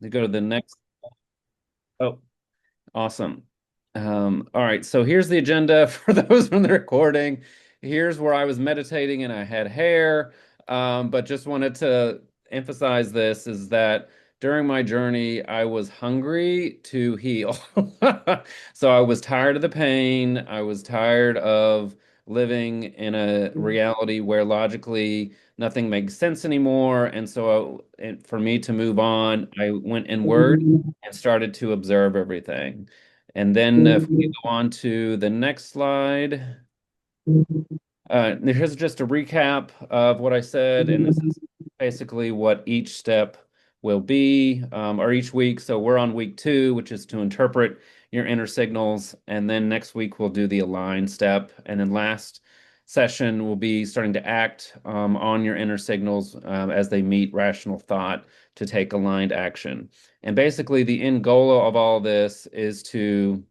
To go to the next. Oh, awesome. All right, so here's the agenda for those from the recording. Here's where I was meditating and I had hair. But just wanted to emphasize this is that during my journey, I was hungry to heal. So I was tired of the pain. I was tired of living in a reality where logically nothing makes sense anymore. And so for me to move on, I went inward and started to observe everything. And then if we go on to the next slide, here's just a recap of what I said, and this is basically what each step will be, or each week. So we're on week 2, which is to interpret your inner signals, and then next week we'll do the align step, and then last session will be starting to act on your inner signals as they meet rational thought to take aligned action. And basically, the end goal of all this is to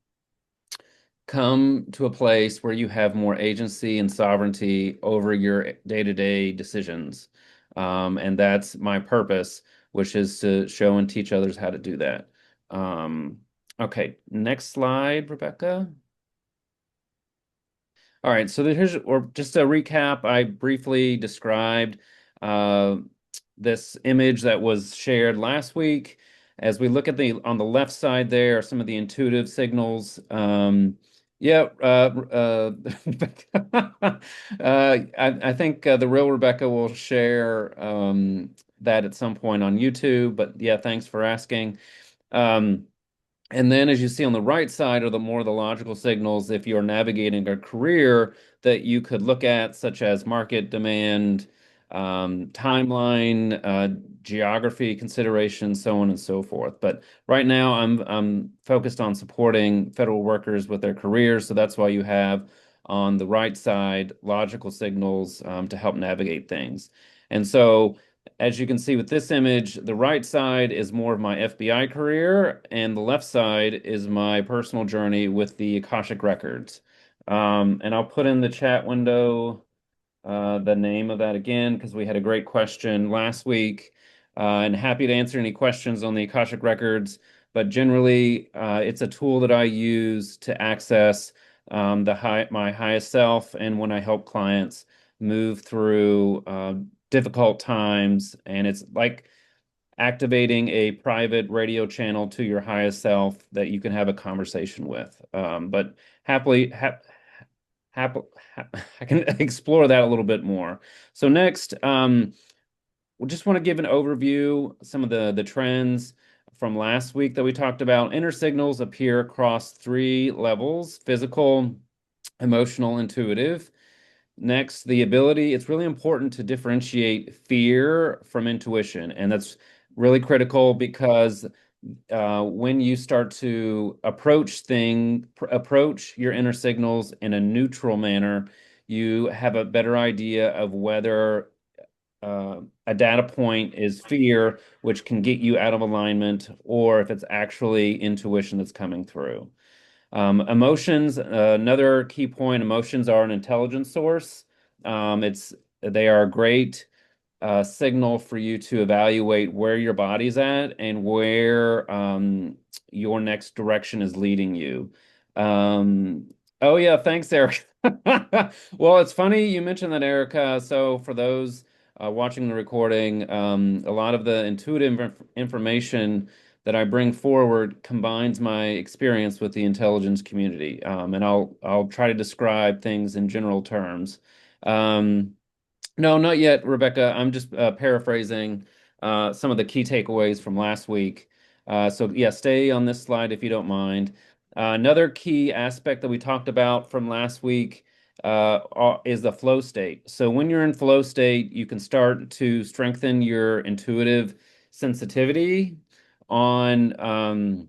come to a place where you have more agency and sovereignty over your day-to-day decisions. And that's my purpose, which is to show and teach others how to do that. Okay, next slide, Rebecca. All right, so here's, or just a recap, I briefly described uh, this image that was shared last week. As we look at on the left side there are some of the intuitive signals. Yeah, I think the real Rebecca will share that at some point on YouTube, but yeah, thanks for asking. Um, and then, as you see on the right side, are the more the logical signals if you're navigating a career that you could look at, such as market demand, timeline, geography considerations, so on and so forth. But right now, I'm focused on supporting federal workers with their careers, so that's why you have on the right side logical signals to help navigate things. And so as you can see with this image, the right side is more of my FBI career, and the left side is my personal journey with the Akashic Records. And I'll put in the chat window the name of that again because we had a great question last week, and happy to answer any questions on the Akashic Records. But generally, it's a tool that I use to access my highest self, and when I help clients move through difficult times, and it's like activating a private radio channel to your highest self that you can have a conversation with. But happily, hap I can explore that a little bit more. So next, we just want to give an overview, some of the trends from last week that we talked about. Inner signals appear across 3 levels: physical, emotional, intuitive. Next, the ability, it's really important to differentiate fear from intuition. And that's really critical because when you start to approach your inner signals in a neutral manner, you have a better idea of whether a data point is fear, which can get you out of alignment, or if it's actually intuition that's coming through. Emotions, another key point, emotions are an intelligence source. They are a great signal for you to evaluate where your body's at and where your next direction is leading you. Oh yeah, thanks, Eric. Well, it's funny you mentioned that, Erica. So for those watching the recording, a lot of the intuitive information that I bring forward combines my experience with the intelligence community, and I'll try to describe things in general terms. Um, no, not yet, Rebecca. I'm just paraphrasing some of the key takeaways from last week. So, yeah, stay on this slide if you don't mind. Another key aspect that we talked about from last week is the flow state. So, when you're in flow state, you can start to strengthen your intuitive sensitivity on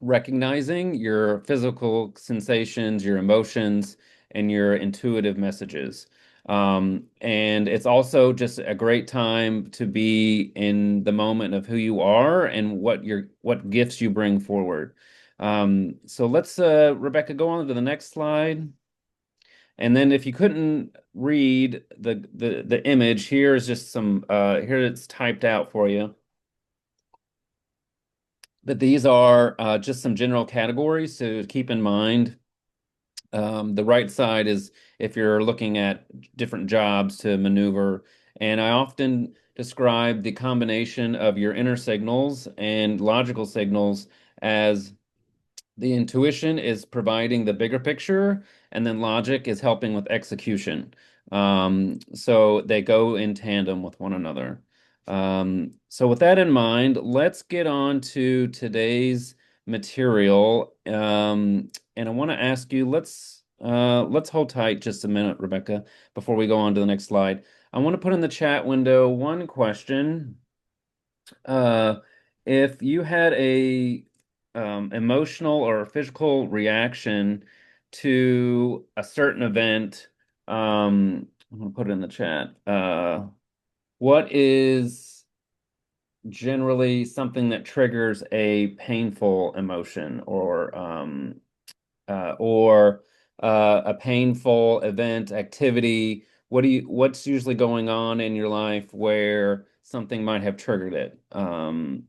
recognizing your physical sensations, your emotions, and your intuitive messages. And it's also just a great time to be in the moment of who you are and what gifts you bring forward. So let's Rebecca, go on to the next slide. And then if you couldn't read the image, here is just some here it's typed out for you. But these are just some general categories to keep in mind. The right side is if you're looking at different jobs to maneuver. And I often describe the combination of your inner signals and logical signals as the intuition is providing the bigger picture, and then logic is helping with execution. So they go in tandem with one another. So with that in mind, let's get on to today's material. And I want to ask you, let's hold tight just a minute, Rebecca, before we go on to the next slide. I want to put in the chat window one question. Uh, if you had a emotional or physical reaction to a certain event, I'm gonna put it in the chat. What is generally something that triggers a painful emotion or a painful event, activity? What's usually going on in your life where something might have triggered it? Sorry,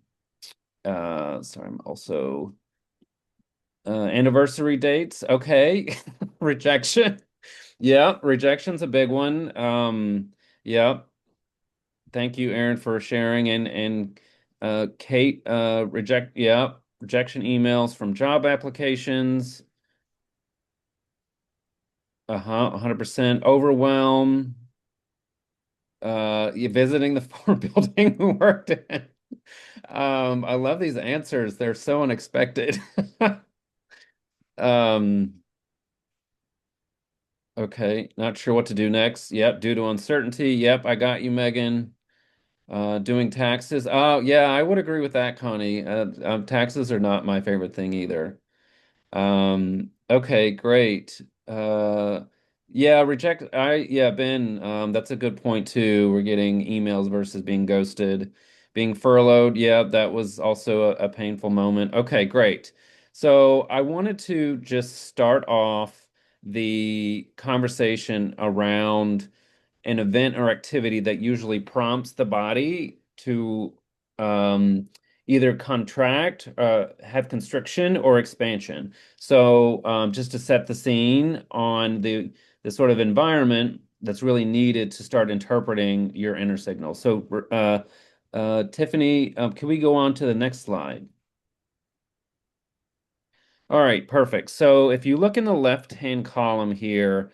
I'm also anniversary dates. Okay. Rejection. Yeah, rejection's a big one. Yeah. Thank you, Aaron, for sharing and Kate, rejection emails from job applications. 100% overwhelm. You visiting the former building we worked in. I love these answers. They're so unexpected. Um, okay, not sure what to do next. Yep, due to uncertainty. Yep, I got you, Megan. Doing taxes. Oh, yeah, I would agree with that, Connie. Taxes are not my favorite thing either. Okay, great. Yeah, Ben, that's a good point too. We're getting emails versus being ghosted, being furloughed. Yeah, that was also a painful moment. Okay, great. So I wanted to just start off the conversation around an event or activity that usually prompts the body to um, either contract, have constriction, or expansion. So, just to set the scene on the sort of environment that's really needed to start interpreting your inner signals. So, Tiffany, can we go on to the next slide? All right, perfect. So if you look in the left-hand column here,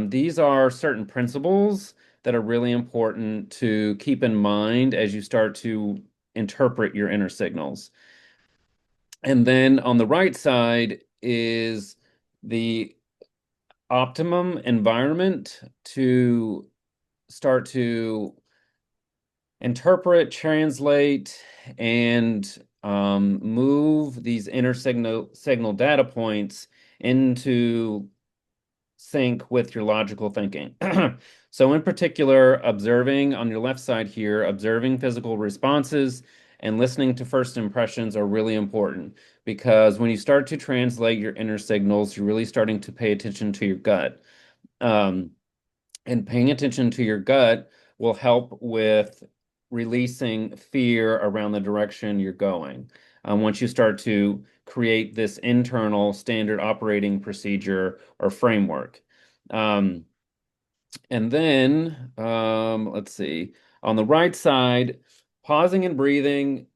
these are certain principles that are really important to keep in mind as you start to interpret your inner signals. And then on the right side is the optimum environment to start to interpret, translate, and move these inner signal data points into sync with your logical thinking. So in particular, observing on your left side here, observing physical responses and listening to first impressions are really important because when you start to translate your inner signals, you're really starting to pay attention to your gut. Um, and paying attention to your gut will help with releasing fear around the direction you're going. Once you start to create this internal standard operating procedure or framework. Um, and then, let's see, on the right side, pausing and breathing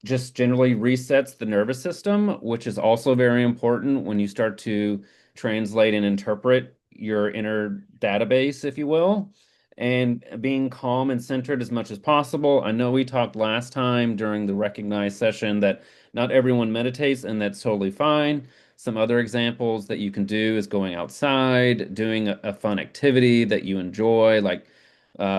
just generally resets the nervous system, which is also very important when you start to translate and interpret your inner database, if you will. And being calm and centered as much as possible. I know we talked last time during the recognized session that not everyone meditates, and that's totally fine. Some other examples that you can do is going outside, doing a fun activity that you enjoy, like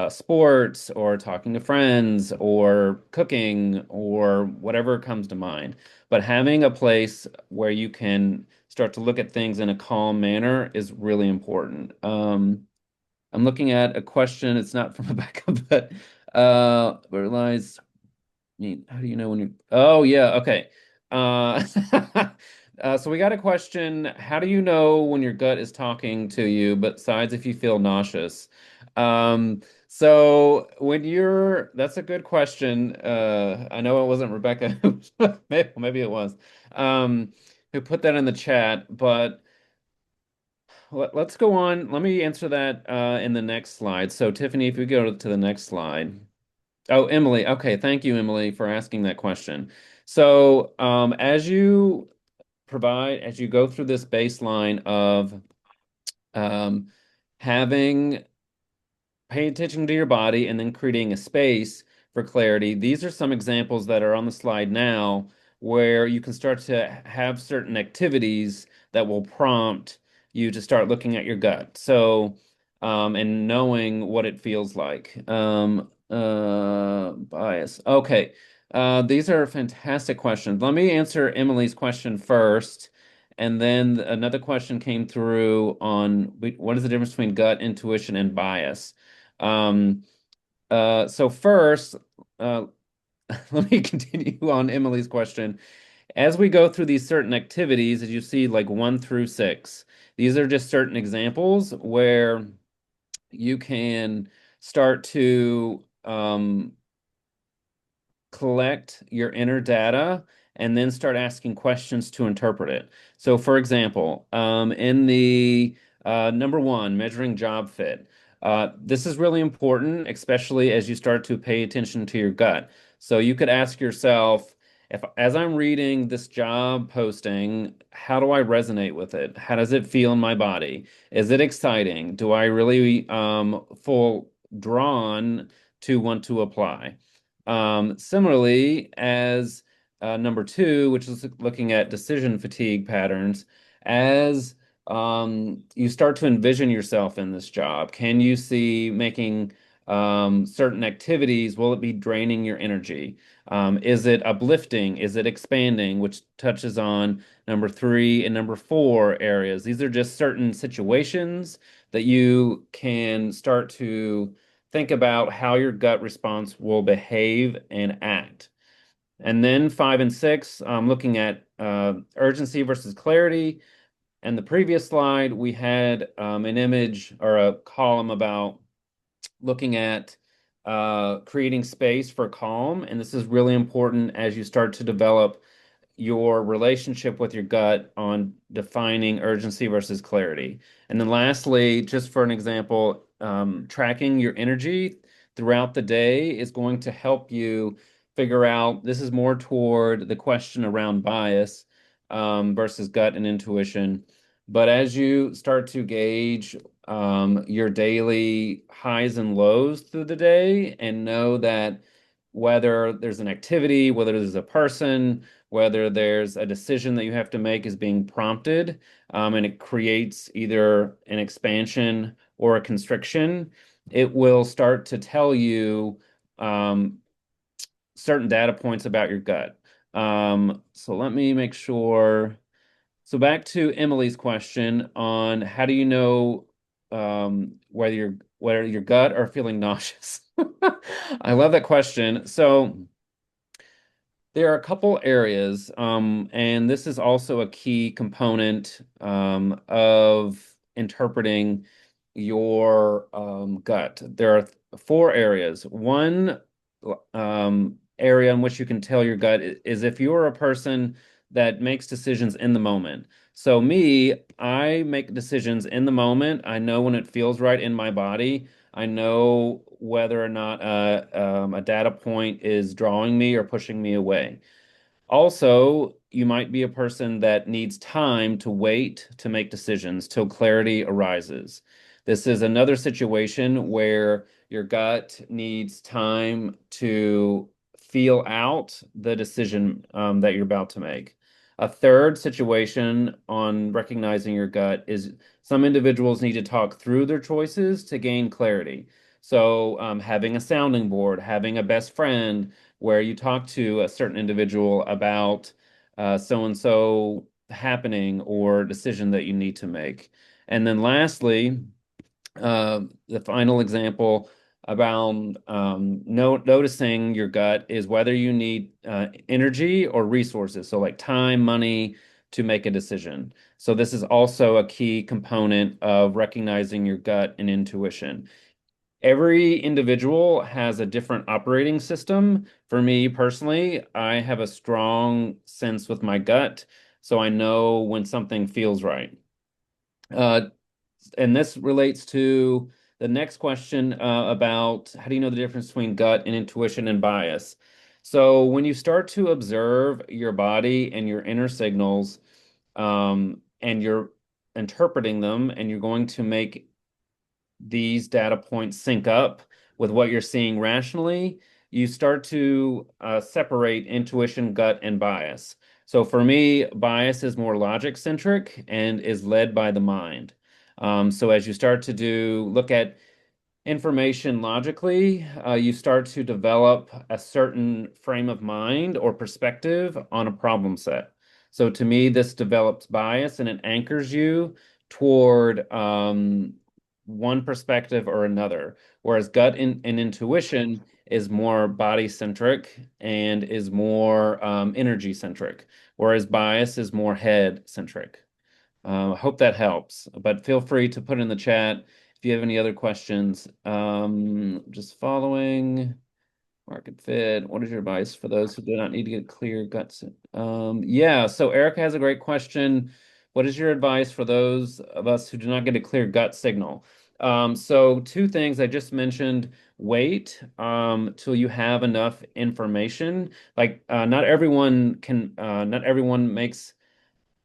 sports or talking to friends or cooking or whatever comes to mind. But having a place where you can start to look at things in a calm manner is really important. I'm looking at a question. It's not from Rebecca, but realize how do you know when you're? Oh, yeah. Okay. Uh, so we got a question. How do you know when your gut is talking to you, besides if you feel nauseous? Um, So when that's a good question. I know it wasn't Rebecca, maybe it was, um, who put that in the chat, but let's go on. Let me answer that in the next slide. So Tiffany, if we go to the next slide. Oh, Emily. Okay, thank you, Emily, for asking that question. So as you go through this baseline of um, having paying attention to your body and then creating a space for clarity. These are some examples that are on the slide now where you can start to have certain activities that will prompt you to start looking at your gut. So, and knowing what it feels like. Bias. Okay. These are fantastic questions. Let me answer Emily's question first. And then another question came through on what is the difference between gut, intuition, and bias? Um, so first, uh, let me continue on Emily's question. As we go through these certain activities, as you see, like 1 through 6, these are just certain examples where you can start to collect your inner data and then start asking questions to interpret it. So, for example, in the number one, measuring job fit, this is really important, especially as you start to pay attention to your gut. So, you could ask yourself, if as I'm reading this job posting, how do I resonate with it? How does it feel in my body? Is it exciting? Do I really feel drawn to want to apply? Similarly, as number two, which is looking at decision fatigue patterns, as you start to envision yourself in this job, can you see making certain activities? Will it be draining your energy? Is it uplifting? Is it expanding? Which touches on number three and number four areas. These are just certain situations that you can start to think about how your gut response will behave and act. And then 5 and 6, looking at urgency versus clarity. And the previous slide, we had an image or a column about looking at creating space for calm. And this is really important as you start to develop your relationship with your gut on defining urgency versus clarity. And then lastly, just for an example, tracking your energy throughout the day is going to help you figure out this is more toward the question around bias versus gut and intuition. But as you start to gauge your daily highs and lows through the day and know that whether there's an activity, whether there's a person, whether there's a decision that you have to make is being prompted, and it creates either an expansion or a constriction, it will start to tell you um, certain data points about your gut. So let me make sure. So back to Emily's question on how do you know whether your gut are feeling nauseous? I love that question. So there are a couple areas, and this is also a key component of interpreting your gut. There are four areas. One area in which you can tell your gut is if you're a person that makes decisions in the moment. So me, I make decisions in the moment. I know when it feels right in my body. I know whether or not a data point is drawing me or pushing me away. Also, you might be a person that needs time to wait to make decisions till clarity arises. This is another situation where your gut needs time to feel out the decision that you're about to make. A third situation on recognizing your gut is some individuals need to talk through their choices to gain clarity. So, having a sounding board, having a best friend, where you talk to a certain individual about so and so happening or decision that you need to make. And then lastly, the final example about noticing your gut is whether you need energy or resources, so like time, money to make a decision. So this is also a key component of recognizing your gut and intuition. Every individual has a different operating system. For me personally, I have a strong sense with my gut, so I know when something feels right. Uh, and this relates to the next question about how do you know the difference between gut and intuition and bias? So when you start to observe your body and your inner signals, and you're interpreting them, and you're going to make these data points sync up with what you're seeing rationally, you start to separate intuition, gut, and bias. So for me, bias is more logic centric and is led by the mind. So as you start to look at information logically, you start to develop a certain frame of mind or perspective on a problem set. So to me, this develops bias and it anchors you toward one perspective or another. Whereas and intuition is more body centric and is more energy centric, whereas bias is more head centric. I hope that helps, but feel free to put in the chat if you have any other questions. Just following market fit. What is your advice for those who do not need to get clear guts? Yeah, so Erica has a great question. What is your advice for those of us who do not get a clear gut signal? So two things I just mentioned. Wait till you have enough information. Like not everyone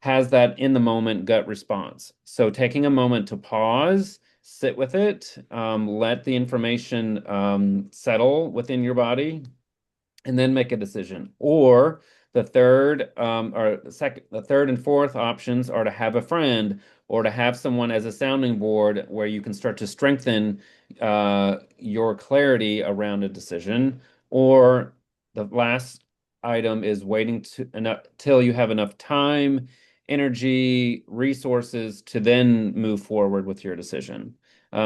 has that in the moment gut response. So taking a moment to pause, sit with it, let the information settle within your body, and then make a decision. Or the third and fourth options are to have a friend or to have someone as a sounding board where you can start to strengthen your clarity around a decision. Or the last item is waiting till you have enough time, energy, resources to then move forward with your decision.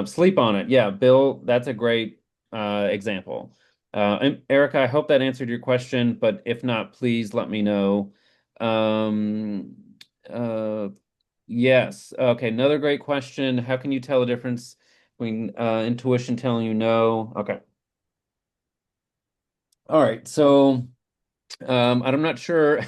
Sleep on it. Yeah, Bill, that's a great example. And Erica, I hope that answered your question, but if not, please let me know. Um, uh, yes. Okay, another great question. How can you tell the difference between intuition telling you no? Okay. All right. So I'm not sure.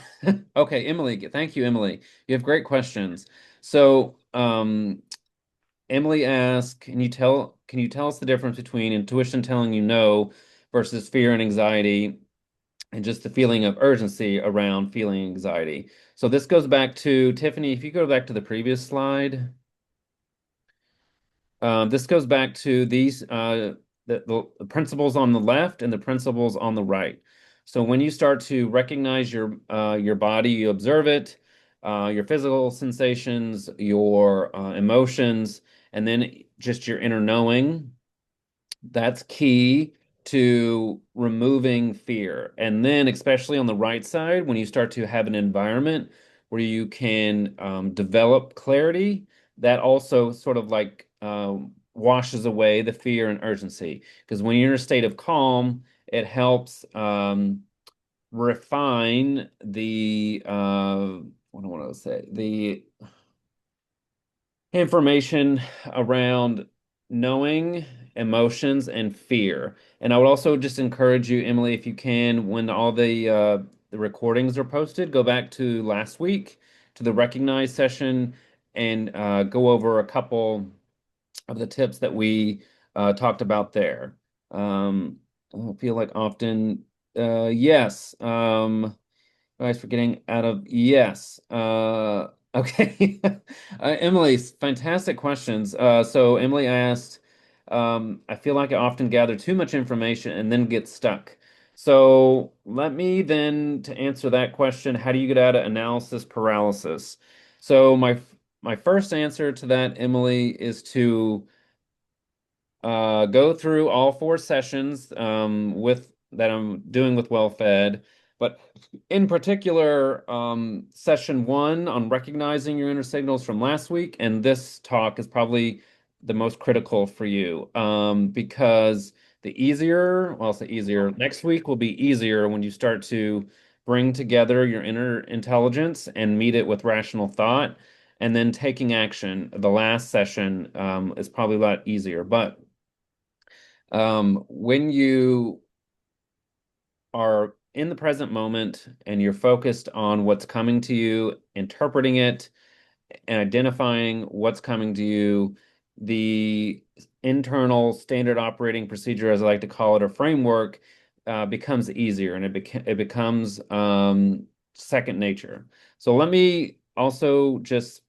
Okay, Emily, thank you, Emily. You have great questions. So Emily asked, can you tell us the difference between intuition telling you no versus fear and anxiety? And just the feeling of urgency around feeling anxiety. So this goes back to Tiffany, if you go back to the previous slide, this goes back to these the principles on the left and the principles on the right. So when you start to recognize your body, you observe it, your physical sensations, your emotions, and then just your inner knowing. That's key to removing fear. And then, especially on the right side, when you start to have an environment where you can develop clarity, that also sort of like washes away the fear and urgency. Because when you're in a state of calm, it helps refine what do I want to say? The information around knowing emotions and fear. And I would also just encourage you, Emily, if you can, when all the recordings are posted, go back to last week to the recognize session and go over a couple of the tips that we talked about there. I feel like often, yes. Guys, for getting out of yes. Okay. Emily, fantastic questions. So Emily asked, I feel like I often gather too much information and then get stuck. So let me then to answer that question, how do you get out of analysis paralysis? So my first answer to that, Emily, is to go through all four sessions with that I'm doing with wellfed, but in particular, session one on recognizing your inner signals from last week, and this talk is probably the most critical for you because well, I'll say easier. Next week will be easier when you start to bring together your inner intelligence and meet it with rational thought, and then taking action. The last session is probably a lot easier, but When you are in the present moment and you're focused on what's coming to you, interpreting it, and identifying what's coming to you, the internal standard operating procedure, as I like to call it, or framework, becomes easier and it becomes second nature. So let me also just,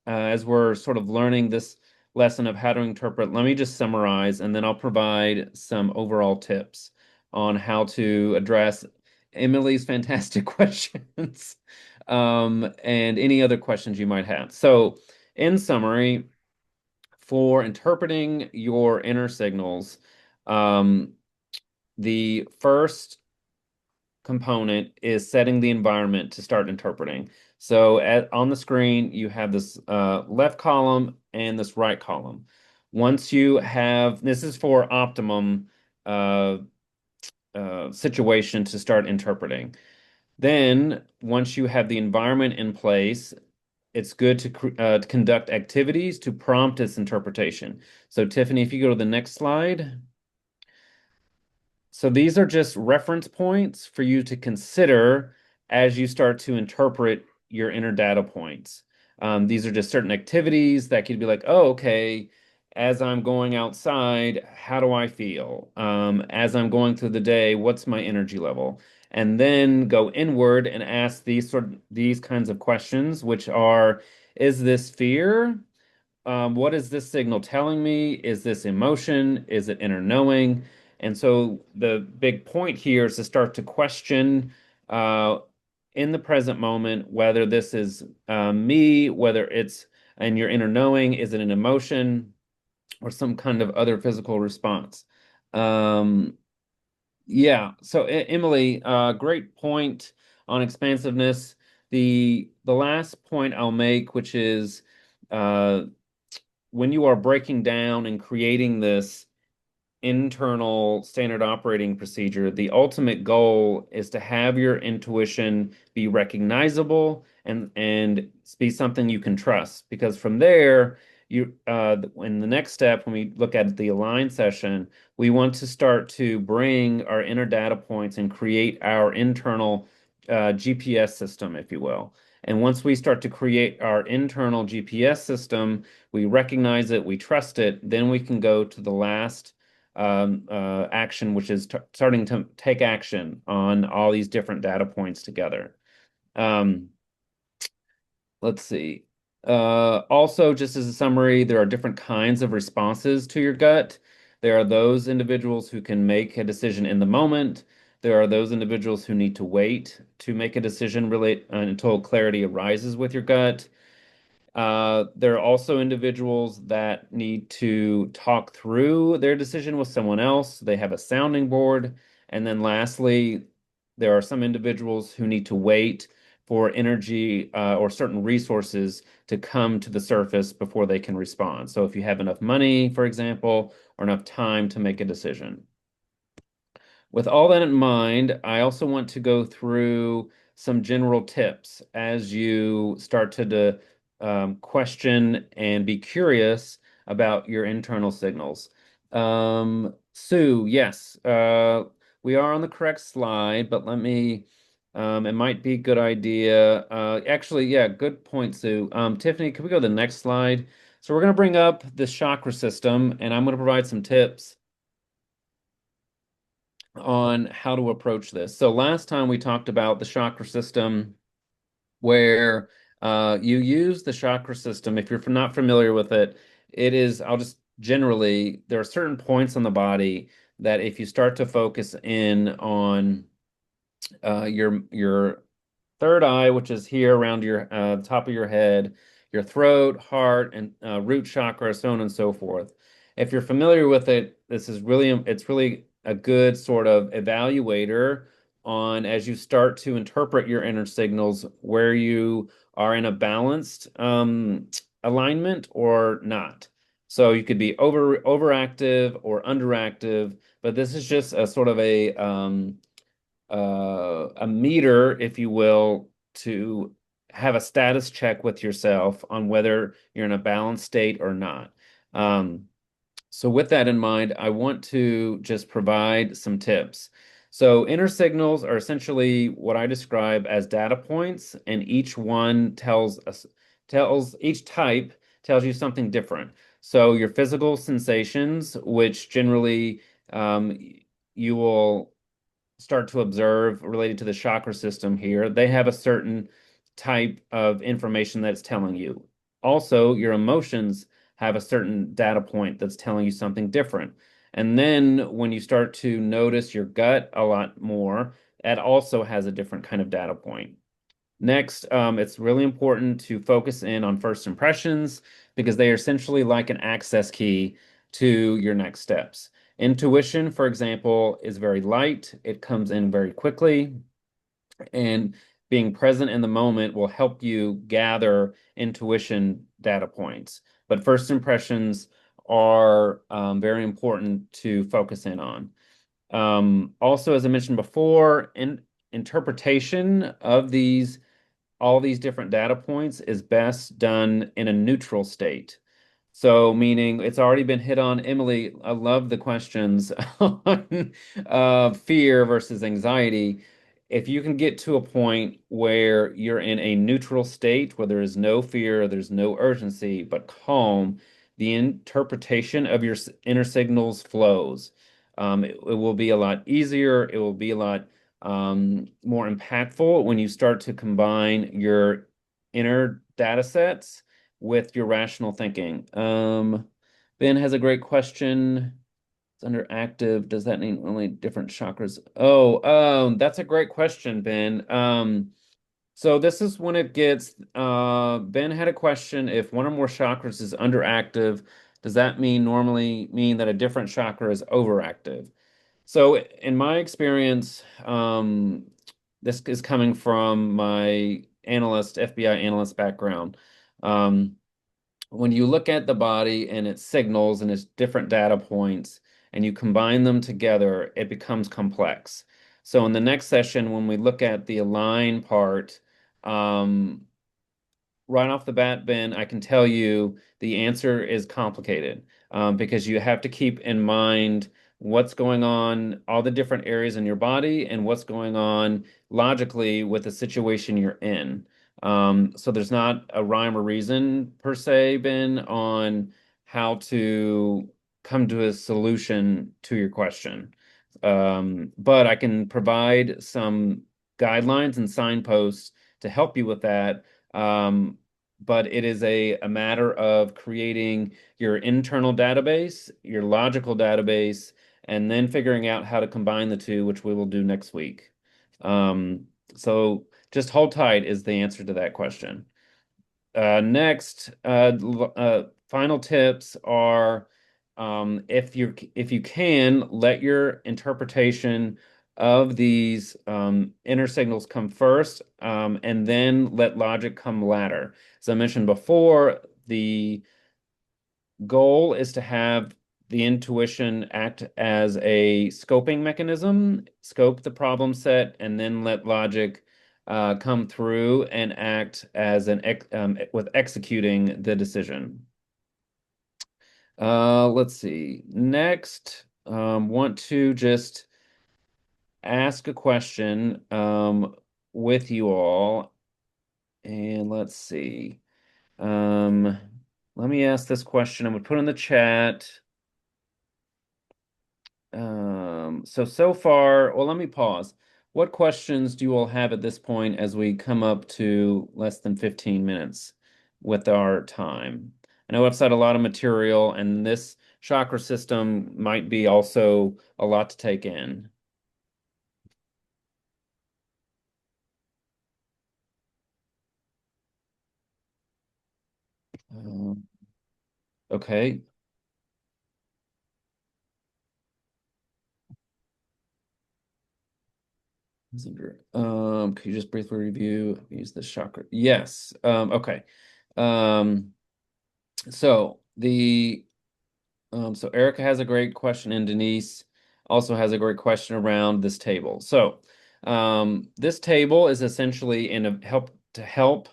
as we're sort of learning this lesson of how to interpret, let me just summarize and then I'll provide some overall tips on how to address Emily's fantastic questions and any other questions you might have. So, in summary, for interpreting your inner signals, um, the first component is setting the environment to start interpreting. So on the screen, you have this left column and this right column. Once you have, this is for optimum uh, situation to start interpreting. Then, once you have the environment in place, it's good to conduct activities to prompt its interpretation. So, Tiffany, if you go to the next slide. So these are just reference points for you to consider as you start to interpret your inner data points. These are just certain activities that could be like, oh, okay, as I'm going outside, how do I feel? As I'm going through the day, what's my energy level? And then go inward and ask these kinds of questions, which are, is this fear? What is this signal telling me? Is this emotion? Is it inner knowing? And so the big point here is to start to question uh, in the present moment whether this is me, whether it's in your inner knowing, is it an emotion or some kind of other physical response? Um, yeah. So Emily, great point on expansiveness. The last point I'll make, which is uh, when you are breaking down and creating this internal standard operating procedure, the ultimate goal is to have your intuition be recognizable and be something you can trust. Because from there, you in the next step, when we look at the align session, we want to start to bring our inner data points and create our internal GPS system, if you will. And once we start to create our internal GPS system, we recognize it, we trust it, then we can go to the last action, which is starting to take action on all these different data points together. Um, let's see. Also, just as a summary, there are different kinds of responses to your gut. There are those individuals who can make a decision in the moment. There are those individuals who need to wait to make a decision until clarity arises with your gut. There are also individuals that need to talk through their decision with someone else. They have a sounding board. And then lastly, there are some individuals who need to wait for energy or certain resources to come to the surface before they can respond. So if you have enough money, for example, or enough time to make a decision. With all that in mind, I also want to go through some general tips as you start to question and be curious about your internal signals. Sue, yes, we are on the correct slide, but it might be a good idea. Actually, yeah, good point, Sue. Tiffany, can we go to the next slide? So we're going to bring up the chakra system, and I'm going to provide some tips on how to approach this. So last time we talked about the chakra system where you use the chakra system. If you're not familiar with it, it is, I'll just generally, there are certain points on the body that if you start to focus in on your third eye, which is here around your top of your head, your throat, heart, and root chakra, so on and so forth. If you're familiar with it, it's really a good sort of evaluator on as you start to interpret your inner signals where you are in a balanced alignment or not. So you could be overactive or underactive, but this is just a sort of a meter, if you will, to have a status check with yourself on whether you're in a balanced state or not. Um, So with that in mind, I want to just provide some tips. So inner signals are essentially what I describe as data points, and each one tells each type tells you something different. So your physical sensations, which generally um, you will start to observe related to the chakra system here, they have a certain type of information that's telling you. Also, your emotions have a certain data point that's telling you something different. And then when you start to notice your gut a lot more, that also has a different kind of data point. Next, it's really important to focus in on first impressions because they are essentially like an access key to your next steps. Intuition, for example, is very light, it comes in very quickly, and being present in the moment will help you gather intuition data points. But first impressions are very important to focus in on. Also, as I mentioned before, interpretation of all these different data points is best done in a neutral state. So, meaning it's already been hit on. Emily, I love the questions on fear versus anxiety. If you can get to a point where you're in a neutral state, where there is no fear, there's no urgency, but calm, the interpretation of your inner signals flows. It will be a lot easier. It will be a lot more impactful when you start to combine your inner data sets with your rational thinking. Ben has a great question. It's under active. Does that mean only different chakras? That's a great question, Ben. So this is when it gets, Ben had a question. If one or more chakras is underactive, does that normally mean that a different chakra is overactive? So in my experience, this is coming from my FBI analyst background. Um, when you look at the body and its signals and its different data points and you combine them together, it becomes complex. So in the next session, when we look at the align part, um, right off the bat, Ben, I can tell you the answer is complicated because you have to keep in mind what's going on, all the different areas in your body, and what's going on logically with the situation you're in. So there's not a rhyme or reason per se, Ben, on how to come to a solution to your question. But I can provide some guidelines and signposts to help you with that. But it is a matter of creating your internal database, your logical database, and then figuring out how to combine the two, which we will do next week. So just hold tight is the answer to that question. Next, final tips are if you can let your interpretation of these inner signals come first, and then let logic come latter. As I mentioned before, the goal is to have the intuition act as a scoping mechanism, scope the problem set, and then let logic come through and act as with executing the decision. Let's see. Next, want to just ask a question with you all, and let's see. Um, Let me ask this question. I'm gonna put in the chat. So far, well, let me pause. What questions do you all have at this point as we come up to less than 15 minutes with our time? I know I've said a lot of material, and this chakra system might be also a lot to take in. Um, okay. Could you just briefly review, use this chakra? Yes. Okay. Um, so the So Erica has a great question, and Denise also has a great question around this table. So this table is essentially in a help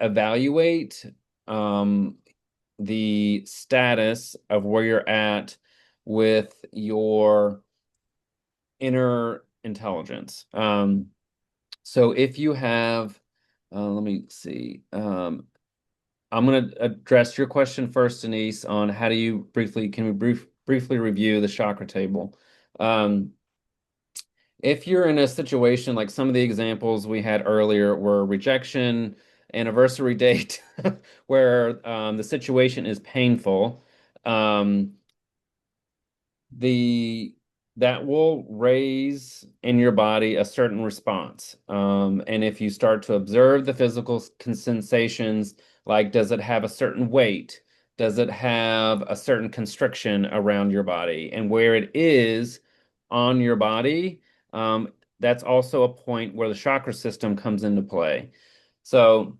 evaluate um, the status of where you're at with your inner intelligence. So if you have, let me see. I'm going to address your question first, Denise, on how do you can we briefly review the chakra table? Um, if you're in a situation like some of the examples we had earlier were rejection, anniversary date, where the situation is painful, um, the that will raise in your body a certain response. And if you start to observe the physical sensations, like does it have a certain weight? Does it have a certain constriction around your body? And where it is on your body, that's also a point where the chakra system comes into play. So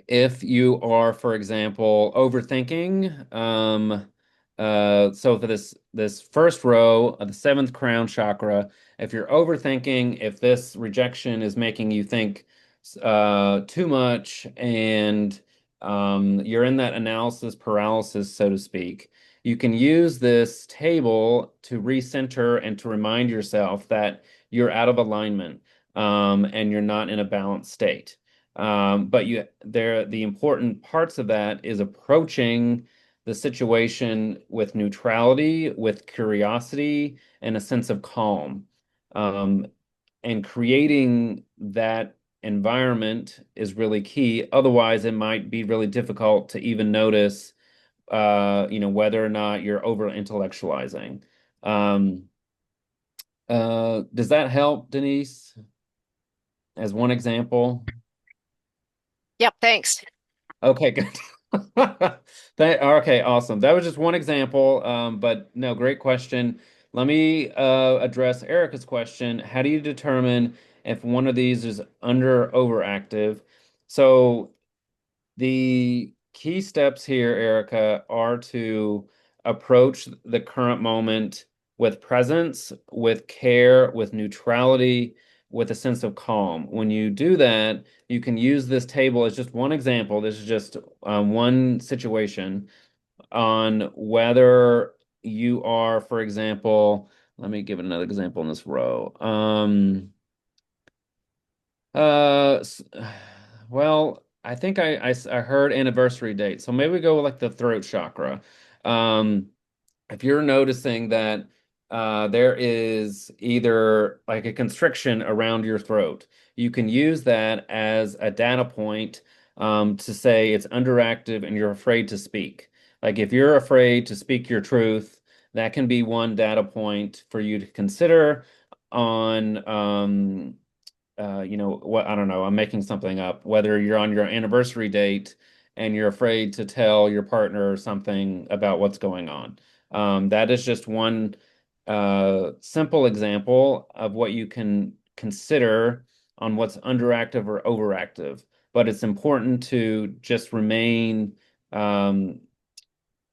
if you are, for example, overthinking, so for this first row of the seventh crown chakra, if you're overthinking, if this rejection is making you think too much, and you're in that analysis paralysis, so to speak, you can use this table to recenter and to remind yourself that you're out of alignment, and you're not in a balanced state. But the important parts of that is approaching the situation with neutrality, with curiosity, and a sense of calm. Um, and creating that environment is really key. Otherwise, it might be really difficult to even notice, whether or not you're over intellectualizing. Um, does that help, Denise, as one example? Yep, thanks. Okay, good. Okay, awesome. That was just one example, but no, great question. Let me address Erica's question. How do you determine if one of these is under or overactive? So the key steps here, Erica, are to approach the current moment with presence, with care, with neutrality, with a sense of calm. When you do that, you can use this table as just one example. This is just one situation on whether you are, for example, let me give it another example in this row. Uh, s- well, I think I heard anniversary date. So maybe we go with like the throat chakra. Um, if you're noticing that there is either like a constriction around your throat, you can use that as a data point, to say it's underactive and you're afraid to speak. Like if you're afraid to speak your truth, that can be one data point for you to consider on what I don't know, I'm making something up, whether you're on your anniversary date and you're afraid to tell your partner something about what's going on. That is just one simple example of what you can consider on what's underactive or overactive. But it's important to just remain um,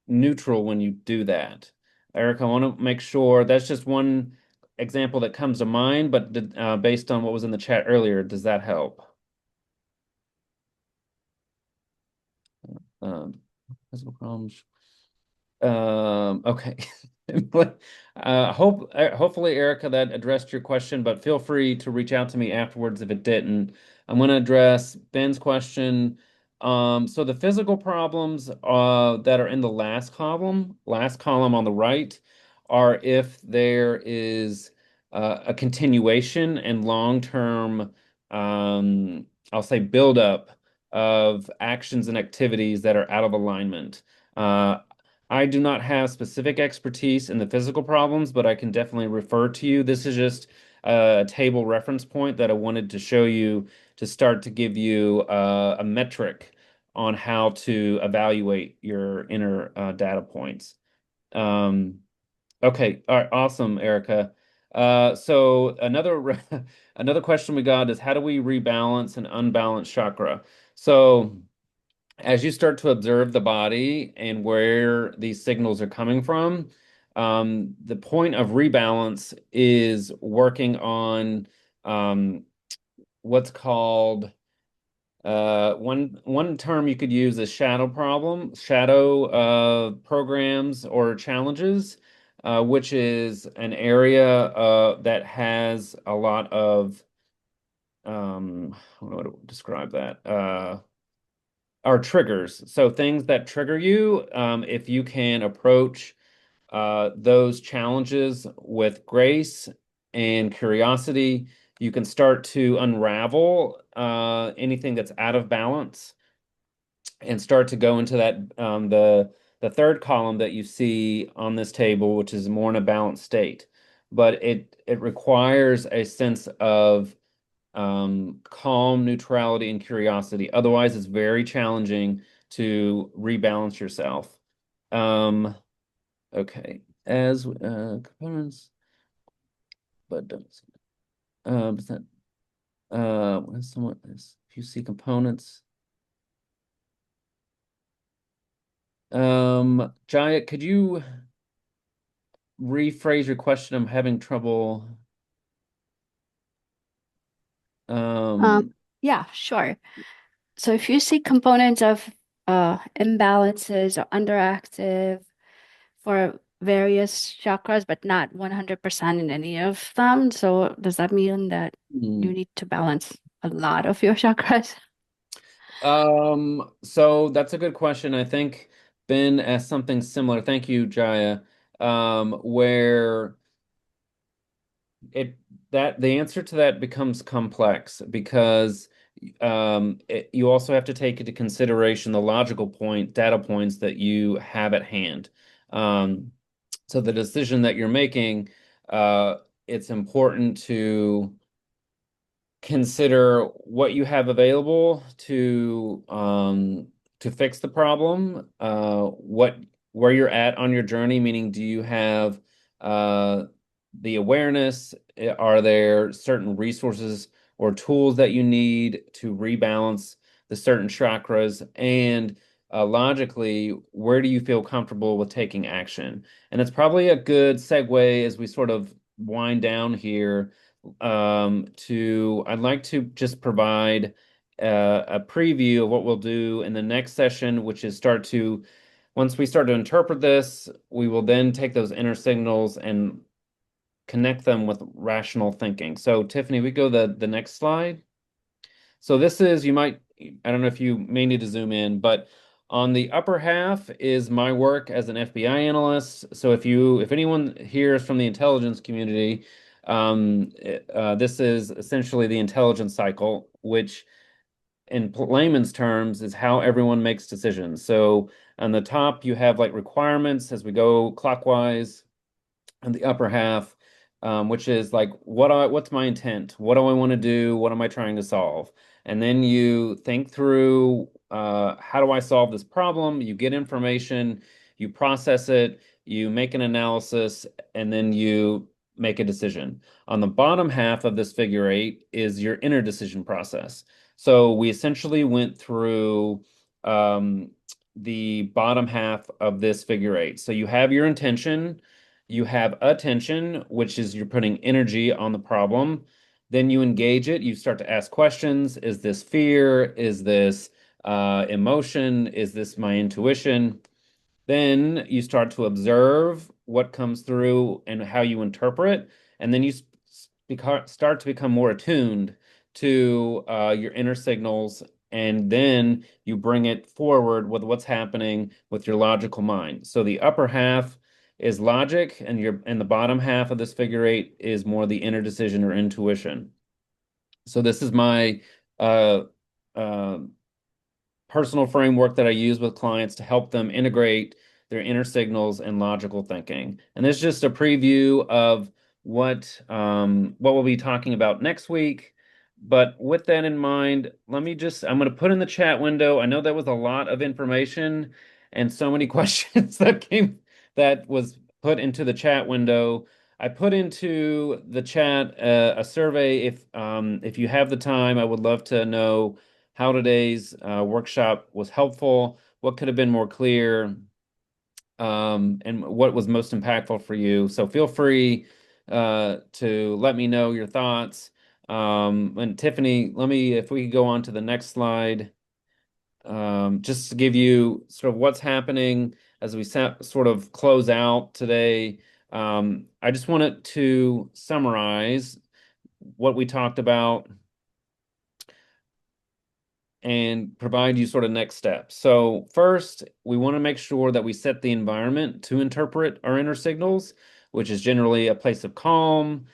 neutral when you do that. Eric, I want to make sure that's just one example that comes to mind, but based on what was in the chat earlier, does that help? Um, Physical problems. Okay. Hopefully, Erica, that addressed your question, but feel free to reach out to me afterwards if it didn't. I'm going to address Ben's question. So the physical problems that are in the last column on the right, are if there is a continuation and long-term, I'll say buildup of actions and activities that are out of alignment. Uh, I do not have specific expertise in the physical problems, but I can definitely refer to you. This is just a table reference point that I wanted to show you to start to give you a metric on how to evaluate your inner data points. Um, okay, all right, awesome, Erica. So another another question we got is how do we rebalance an unbalanced chakra? So as you start to observe the body and where these signals are coming from, the point of rebalance is working on what's called One term you could use is shadow programs or challenges, which is an area that has a lot of I don't know how to describe that. Are triggers. So things that trigger you, if you can approach those challenges with grace and curiosity, you can start to unravel anything that's out of balance and start to go into that the third column that you see on this table, which is more in a balanced state. But it requires a sense of calm, neutrality, and curiosity. Otherwise, it's very challenging to rebalance yourself. Um, okay, as components, but is that somewhat if you see components. Jaya, could you rephrase your question? I'm having trouble. Um, Um, yeah, sure. So if you see components of imbalances or underactive for various chakras, but not 100% in any of them, so does that mean that you hmm. need to balance a lot of your chakras? So that's a good question. I think Ben asked something similar. Thank you, Jaya. Where it that the answer to that becomes complex because you also have to take into consideration the logical data points that you have at hand. Um, so the decision that you're making, it's important to consider what you have available to fix the problem, what where you're at on your journey, meaning do you have uh, the awareness? Are there certain resources or tools that you need to rebalance the certain chakras? And logically, where do you feel comfortable with taking action? And it's probably a good segue as we sort of wind down here I'd like to just provide a preview of what we'll do in the next session, which is once we start to interpret this, we will then take those inner signals and connect them with rational thinking. So, Tiffany, we go the next slide. So this is, I don't know if you may need to zoom in, but on the upper half is my work as an FBI analyst. So if anyone here is from the intelligence community, this is essentially the intelligence cycle, which in layman's terms is how everyone makes decisions. So on the top, you have like requirements as we go clockwise and the upper half, which is like what's my intent? What do I want to do? What am I trying to solve? And then you think through how do I solve this problem? You get information, you process it, you make an analysis, and then you make a decision. On the bottom half of this figure eight is your inner decision process. So we essentially went through um, the bottom half of this figure eight. So you have your intention, you have attention, which is you're putting energy on the problem. Then you engage it. You start to ask questions. Is this fear? Is this emotion? Is this my intuition? Then you start to observe what comes through and how you interpret. And then you start to become more attuned to your inner signals. And then you bring it forward with what's happening with your logical mind. So the upper half is logic, and the bottom half of this figure eight is more the inner decision or intuition. So this is my uh, uh, personal framework that I use with clients to help them integrate their inner signals and logical thinking. And this is just a preview of what we'll be talking about next week. But with that in mind, I'm going to put in the chat window. I know that was a lot of information and so many questions that was put into the chat window. I put into the chat a survey. If you have the time, I would love to know how today's workshop was helpful, what could have been more clear, and what was most impactful for you. So feel free to let me know your thoughts. And Tiffany, if we could go on to the next slide, just to give you sort of what's happening as we sort of close out today. I just wanted to summarize what we talked about and provide you sort of next steps. So first, we want to make sure that we set the environment to interpret our inner signals, which is generally a place of calm.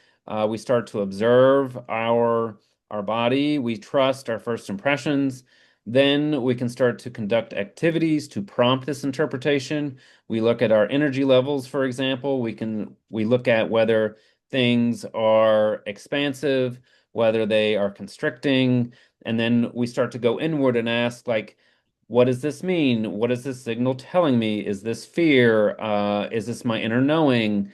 We start to observe our body. We trust our first impressions. Then we can start to conduct activities to prompt this interpretation. We look at our energy levels, for example. We look at whether things are expansive, whether they are constricting, and then we start to go inward and ask, like, what does this mean? What is this signal telling me? Is this fear? Is this my inner knowing?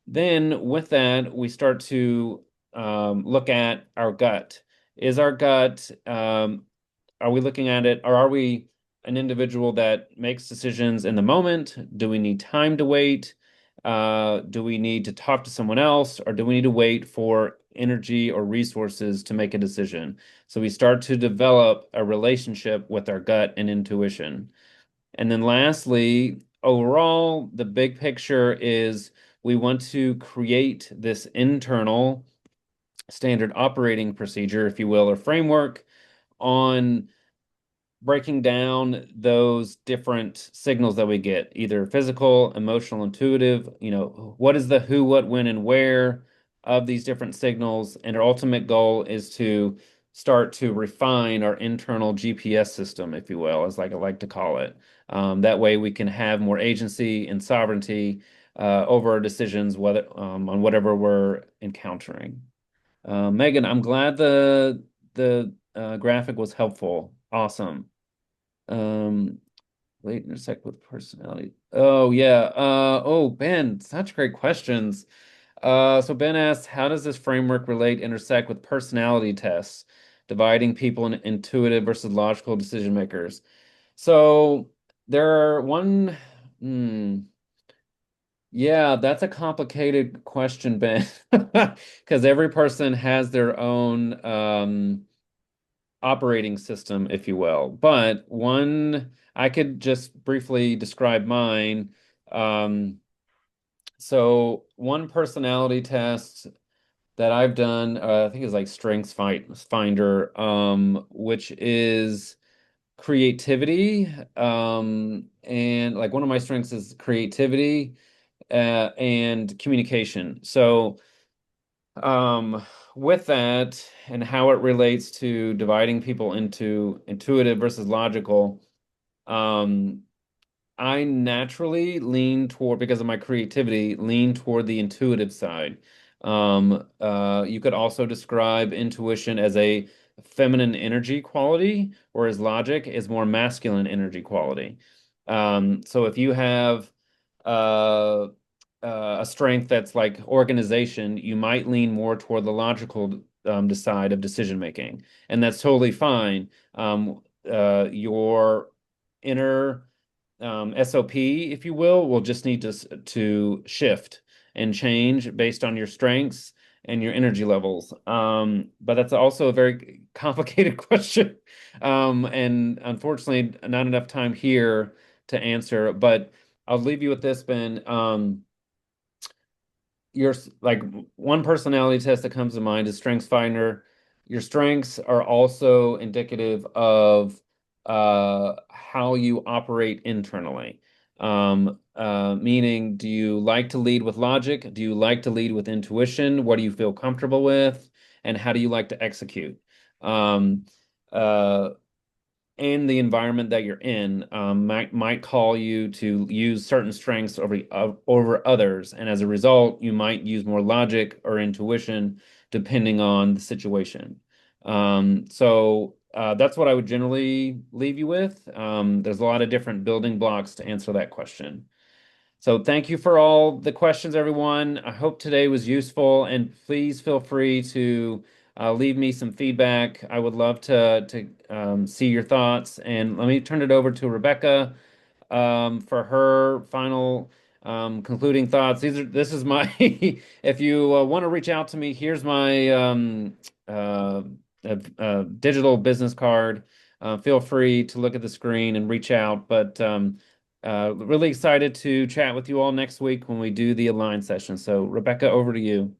Then, with that, we start to look at our gut. Is our gut, are we looking at it, or are we an individual that makes decisions in the moment? Do we need time to wait? Do we need to talk to someone else, or do we need to wait for energy or resources to make a decision? So we start to develop a relationship with our gut and intuition. And then lastly, overall, the big picture is we want to create this internal standard operating procedure, if you will, or framework on breaking down those different signals that we get, either physical, emotional, intuitive, what is the who, what, when, and where of these different signals. And our ultimate goal is to start to refine our internal GPS system, if you will, as like I like to call it. That way we can have more agency and sovereignty over our decisions, whether on whatever we're encountering. Megan, I'm glad the graphic was helpful. Awesome. Um, Late intersect with personality. Oh yeah. Oh Ben, such great questions. So Ben asks, how does this framework intersect with personality tests, dividing people into intuitive versus logical decision makers? So there are one. Hmm, yeah, that's a complicated question, Ben, because every person has their own operating system, if you will. But I could just briefly describe mine. Um, so one personality test that I've done, I think is like Finder, which is creativity. And like one of my strengths is creativity, and communication. So with that and how it relates to dividing people into intuitive versus logical, um, I naturally lean toward, because of my creativity, lean toward the intuitive side. You could also describe intuition as a feminine energy quality, whereas logic is more masculine energy quality. So if you have uh, a strength that's like organization, you might lean more toward the logical side of decision making, and that's totally fine. Your inner SOP, if you will just need to shift and change based on your strengths and your energy levels. But that's also a very complicated question, and unfortunately, not enough time here to answer. But I'll leave you with this, Ben. Your like one personality test that comes to mind is Strengths Finder. Your strengths are also indicative of how you operate internally. Meaning, do you like to lead with logic? Do you like to lead with intuition? What do you feel comfortable with? And how do you like to execute? Um, uh, and the environment that you're in might call you to use certain strengths over others, and as a result, you might use more logic or intuition depending on the situation. So that's what I would generally leave you with. There's a lot of different building blocks to answer that question. So thank you for all the questions, everyone. I hope today was useful, and please feel free to leave me some feedback. I would love to see your thoughts. And let me turn it over to Rebecca for her final concluding thoughts. This is my, if you want to reach out to me, here's my uh, digital business card. Feel free to look at the screen and reach out. But really excited to chat with you all next week when we do the Align session. So, Rebecca, over to you.